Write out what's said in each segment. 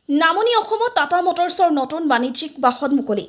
নামনি অসমত টাটা মটৰ্ছৰ নতুন বাণিজ্যিক বাহন মুকলি।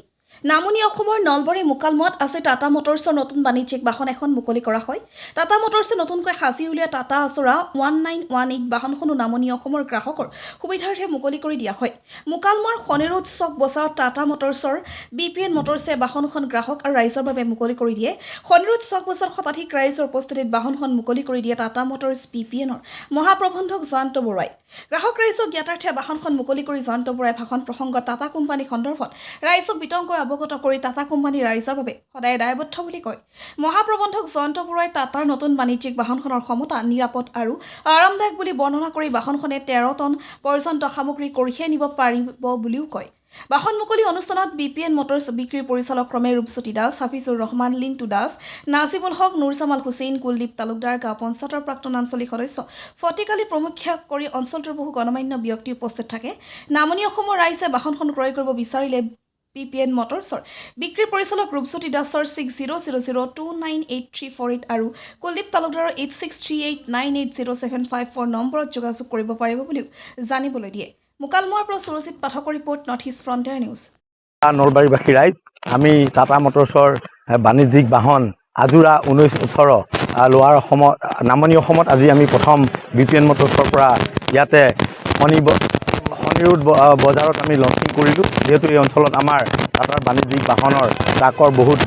নামনি অসমৰ নলবাৰী মুকালমুৱাত আছে টাটা মটৰ্ছৰ নতুন বাণিজ্যিক বাহন এখন মুকলি কৰা হয়। টাটা মটৰ্ছে নতুনকৈ সাজি উলিওৱা টাটা আচৰা 1918 বাহনখনো নামনি অসমৰ গ্ৰাহকৰ সুবিধাৰ্থে মুকলি কৰি দিয়া হয়। মুকালমুৱাৰ শনিৰোড চক বজাৰত টাটা মটৰ্ছৰ BPN মটৰ্ছে বাহনখন গ্ৰাহক আৰু ৰাইজৰ বাবে মুকলি কৰি দিয়ে। শনিৰোড চক বজাৰত শতাধিক ৰাইজৰ উপস্থিতিত বাহনখন মুকলি কৰি দিয়ে টাটা মটৰ্ছ BPNৰ মহাপ্ৰবন্ধক জয়ন্ত বৰুৱাই। গ্ৰাহক ৰাইজক জ্ঞাতাৰ্থে বাহনখন মুকলি কৰি জয়ন্ত বৰুৱাই ভাষণ প্ৰসংগত টাটা কোম্পানী সন্দৰ্ভত ৰাইজক বিতংকৈ অৱগত কৰি টাটা কোম্পানী ৰাইজৰ বাবে সদায় দায়বদ্ধ বুলি কয়। মহাপ্ৰবন্ধক জয়ন্ত বৰুৱাই টাটাৰ নতুন বাণিজ্যিক বাহনখনৰ ক্ষমতা নিৰাপদ আৰু আৰামদায়ক বুলি বৰ্ণনা কৰি বাহনখনে 13 টন পৰ্যন্ত সামগ্ৰী কঢ়িয়াই নিব পাৰিব বুলিও কয়। বাহন মুকলি অনুষ্ঠানত BPN মটৰ্ছ বিক্ৰী পৰিচালক ক্ৰমে ৰূপজ্যোতি দাস, হাফিজুৰ ৰহমান, লিংটু দাস, নাজিবুল হক, নুৰজামাল হুছেইন, কুলদীপ তালুকদাৰ, গাঁও পঞ্চায়তৰ প্ৰাক্তন আঞ্চলিক সদস্য ফটিকালী প্ৰমুখ্যে কৰি অঞ্চলটোৰ বহু গণমান্য ব্যক্তি উপস্থিত থাকে। নামনি অসমৰ ৰাইজে বাহনখন ক্ৰয় কৰিব বিচাৰিলে BPN মটৰ্ছৰ বিক্ৰী পৰিচালক ৰূপজ্যোতি দাসৰ 6000298348 আৰু কুলদীপ তালুকদাৰৰ 8638980754 নম্বৰত যোগাযোগ কৰিব পাৰিব বুলিও জানিবলৈ দিয়ে। মুকালমুৱাৰ পৰা সুৰজিত পাঠকৰ report, north east frontier news. নলবাৰীবাসী ৰাইজ, আমি টাটা মটৰ্ছৰ বাণিজ্যিক বাহন আজোৰা 1918 লোৱাৰ অসমত নামনি অসমত আজি আমি প্ৰথম BPN মটৰ্ছৰ পৰা ইয়াতে শনিৰোড বজাৰত আমি লঞ্চিং কৰিলোঁ। যিহেতু এই অঞ্চলত আমাৰ টাটাৰ বাণিজ্যিক বাহনৰ ট্ৰাকৰ বহুত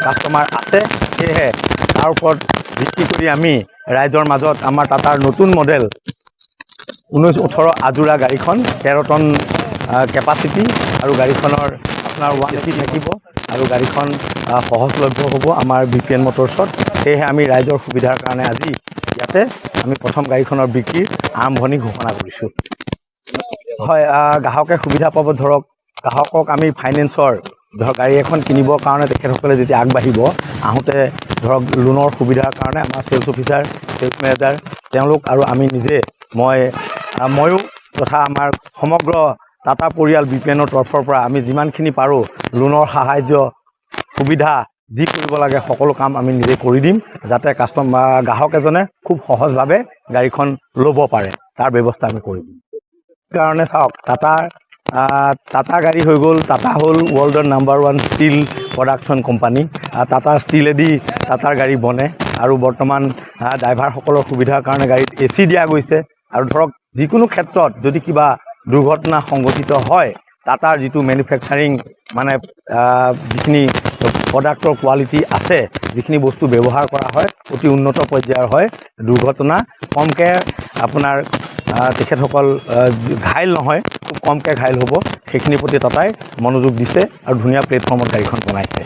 কাষ্টমাৰ আছে, সেয়েহে তাৰ ওপৰত ভিত্তি কৰি আমি ৰাইজৰ মাজত আমাৰ টাটাৰ নতুন মডেল 1918 আজোৰা গাড়ীখন 13 টন কেপাচিটি আৰু গাড়ীখনৰ আপোনাৰ ৱাৰেণ্টি থাকিব আৰু গাড়ীখন সহজলভ্য হ'ব আমাৰ BPN মটৰ্ছত। সেয়েহে আমি ৰাইজৰ সুবিধাৰ কাৰণে আজি ইয়াতে আমি প্ৰথম গাড়ীখনৰ বিক্ৰীৰ আৰম্ভণি ঘোষণা কৰিছোঁ। হয়, গ্ৰাহকে সুবিধা পাব। ধৰক গ্ৰাহকক আমি ফাইনেন্সৰ গাড়ী এখন কিনিবৰ কাৰণে তেখেতসকলে যেতিয়া আগবাঢ়িব, আহোঁতে ধৰক লোনৰ সুবিধাৰ কাৰণে আমাৰ চেলছ অফিচাৰ, চেলছ মেনেজাৰ তেওঁলোক আৰু আমি নিজে ময়ো তথা আমাৰ সমগ্ৰ টাটা পৰিয়াল BPNৰ তৰফৰ পৰা আমি যিমানখিনি পাৰোঁ লোনৰ সাহাৰ্য সুবিধা যি কৰিব লাগে সকলো কাম আমি নিজে কৰি দিম, যাতে গ্ৰাহক এজনে খুব সহজভাৱে গাড়ীখন ল'ব পাৰে, তাৰ ব্যৱস্থা আমি কৰি দিম। কাৰণে চাওক, টাটা গাড়ী হৈ গ'ল, টাটা হ'ল ৱৰ্ল্ডৰ number 1 steel production company. Tata ষ্টীলেদি টাটাৰ গাড়ী বনে আৰু বৰ্তমান ড্ৰাইভাৰসকলৰ সুবিধাৰ কাৰণে গাড়ীত AC দিয়া গৈছে। আৰু ধৰক যিকোনো ক্ষেত্ৰত যদি কিবা দুৰ্ঘটনা সংঘটিত হয়, টাটাৰ যিটো মেনুফেকচাৰিং মানে যিখিনি প্ৰডাক্টৰ কোৱালিটি আছে, যিখিনি বস্তু ব্যৱহাৰ কৰা হয় অতি উন্নত পৰ্যায়ৰ হয়, দুৰ্ঘটনা কমকৈ আপোনাৰ তেখেতসকল ঘাইল নহয়, খুব কমকৈ ঘাইল হ'ব, সেইখিনিৰ প্ৰতি টাটাই মনোযোগ দিছে আৰু ধুনীয়া প্লেটফৰ্মত গাড়ীখন বনাইছে।